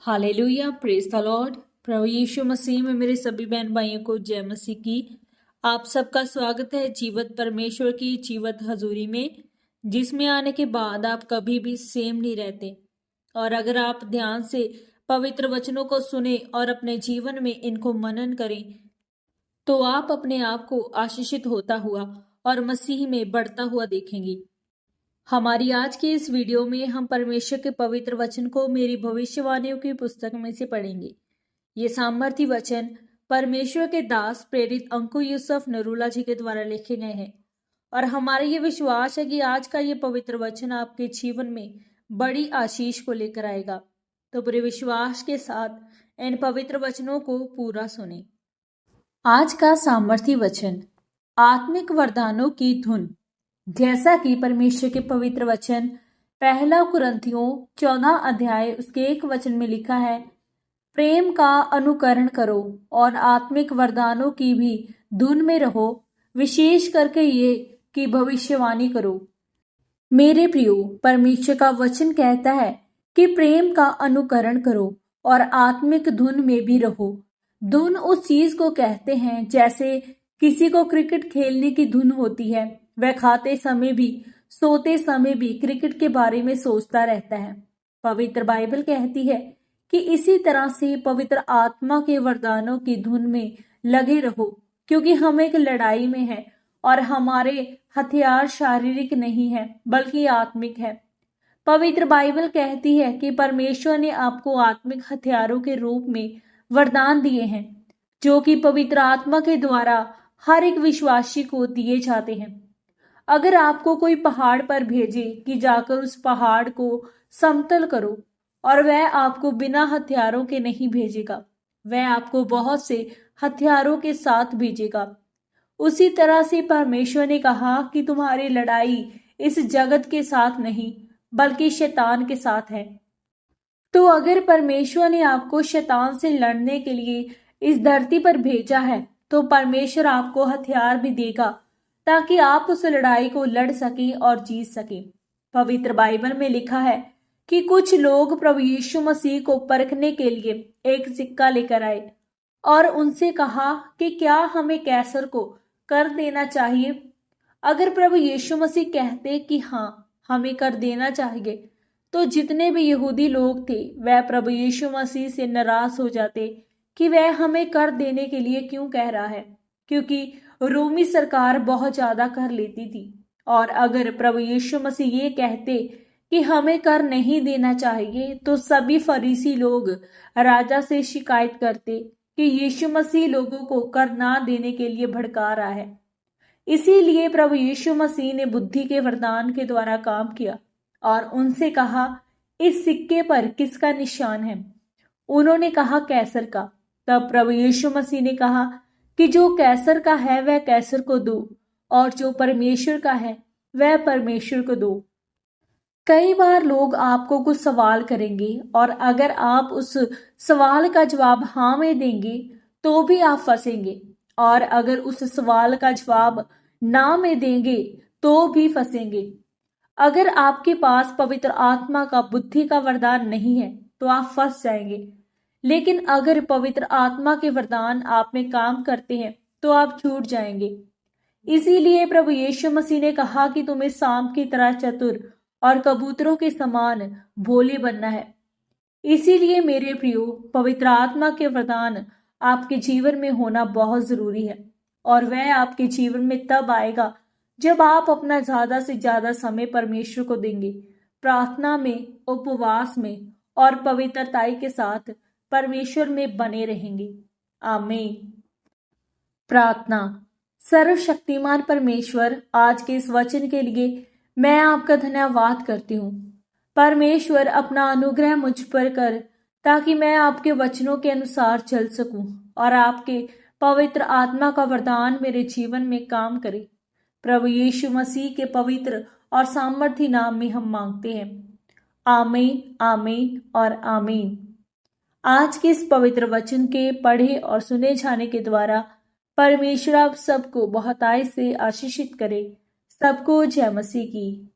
Hallelujah, praise the lord. प्रभु यीशु मसीह में मेरे सभी बहन भाइयों को जय मसीह की। आप सबका स्वागत है जीवत परमेश्वर की जीवत हजूरी में, जिसमें आने के बाद आप कभी भी सेम नहीं रहते। और अगर आप ध्यान से पवित्र वचनों को सुने और अपने जीवन में इनको मनन करें, तो आप अपने आप को आशीषित होता हुआ और मसीह में बढ़ता हुआ देखेंगी। हमारी आज की इस वीडियो में हम परमेश्वर के पवित्र वचन को मेरी भविष्यवाणियों की पुस्तक में से पढ़ेंगे। ये सामर्थी वचन परमेश्वर के दास प्रेरित अंकु यूसुफ नरूला जी के द्वारा लिखे गए हैं और हमारा ये विश्वास है कि आज का ये पवित्र वचन आपके जीवन में बड़ी आशीष को लेकर आएगा। तो पूरे विश्वास के साथ इन पवित्र वचनों को पूरा सुने। आज का सामर्थी वचन, आत्मिक वरदानों की धुन। जैसा कि परमेश्वर के पवित्र वचन पहला कुरिन्थियों 14 अध्याय उसके 1 वचन में लिखा है, प्रेम का अनुकरण करो और आत्मिक वरदानों की भी धुन में रहो, विशेष करके ये कि भविष्यवाणी करो। मेरे प्रियो, परमेश्वर का वचन कहता है कि प्रेम का अनुकरण करो और आत्मिक धुन में भी रहो। धुन उस चीज को कहते हैं जैसे किसी को क्रिकेट खेलने की धुन होती है। वह खाते समय भी सोते समय भी क्रिकेट के बारे में सोचता रहता है। पवित्र बाइबल कहती है कि इसी तरह से पवित्र आत्मा के वरदानों की धुन में लगे रहो, क्योंकि हम एक लड़ाई में हैं और हमारे हथियार शारीरिक नहीं है बल्कि आत्मिक है। पवित्र बाइबल कहती है कि परमेश्वर ने आपको आत्मिक हथियारों के रूप में वरदान दिए हैं, जो कि पवित्र आत्मा के द्वारा हर एक विश्वासी को दिए जाते हैं। अगर आपको कोई पहाड़ पर भेजे कि जाकर उस पहाड़ को समतल करो, और वह आपको बिना हथियारों के नहीं भेजेगा, वह आपको बहुत से हथियारों के साथ भेजेगा। उसी तरह से परमेश्वर ने कहा कि तुम्हारी लड़ाई इस जगत के साथ नहीं बल्कि शैतान के साथ है। तो अगर परमेश्वर ने आपको शैतान से लड़ने के लिए इस धरती पर भेजा है, तो परमेश्वर आपको हथियार भी देगा ताकि आप उस लड़ाई को लड़ सकें और जीत सकें। पवित्र बाइबल में लिखा है कि कुछ लोग प्रभु यीशु मसीह को परखने के लिए एक सिक्का लेकर आए और उनसे कहा कि क्या हमें कैसर को कर देना चाहिए। अगर प्रभु यीशु मसीह कहते कि हाँ, हमें कर देना चाहिए, तो जितने भी यहूदी लोग थे वह प्रभु यीशु मसीह से नाराज हो जाते कि वह हमें कर देने के लिए क्यों कह रहा है, क्योंकि रोमी सरकार बहुत ज्यादा कर लेती थी। और अगर प्रभु यीशु मसीह ये कहते कि हमें कर नहीं देना चाहिए, तो सभी फरीसी लोग राजा से शिकायत करते कि यीशु मसीह लोगों को कर ना देने के लिए भड़का रहा है। इसीलिए प्रभु यीशु मसीह ने बुद्धि के वरदान के द्वारा काम किया और उनसे कहा, इस सिक्के पर किसका निशान है? उन्होंने कहा, कैसर का। तब प्रभु यीशु मसीह ने कहा कि जो कैसर का है वह कैसर को दो और जो परमेश्वर का है वह परमेश्वर को दो। कई बार लोग आपको कुछ सवाल करेंगे और अगर आप उस सवाल का जवाब हाँ में देंगे तो भी आप फंसेंगे, और अगर उस सवाल का जवाब ना में देंगे तो भी फंसेंगे। अगर आपके पास पवित्र आत्मा का बुद्धि का वरदान नहीं है तो आप फंस जाएंगे, लेकिन अगर पवित्र आत्मा के वरदान आप में काम करते हैं तो आप छूट जाएंगे। इसीलिए प्रभु यीशु मसीह ने कहा कि तुम्हें सांप की तरह चतुर और कबूतरों के समान भोले बनना है। इसीलिए मेरे प्रियो, पवित्र आत्मा के वरदान आपके जीवन में होना बहुत जरूरी है, और वह आपके जीवन में तब आएगा जब आप अपना ज्यादा से ज्यादा समय परमेश्वर को देंगे, प्रार्थना में, उपवास में और पवित्रताई के साथ परमेश्वर में बने रहेंगे। आमीन। प्रार्थना। सर्वशक्तिमान परमेश्वर, आज के इस वचन के लिए मैं आपका धन्यवाद करती हूँ। परमेश्वर, अपना अनुग्रह मुझ पर कर ताकि मैं आपके वचनों के अनुसार चल सकूं और आपके पवित्र आत्मा का वरदान मेरे जीवन में काम करे। प्रभु यीशु मसीह के पवित्र और सामर्थी नाम में हम मांगते हैं। आमीन, आमीन और आमीन। आज के इस पवित्र वचन के पढ़े और सुने जाने के द्वारा परमेश्वर आप सबको बहुतायत से आशीषित करे। सबको जय मसीह की।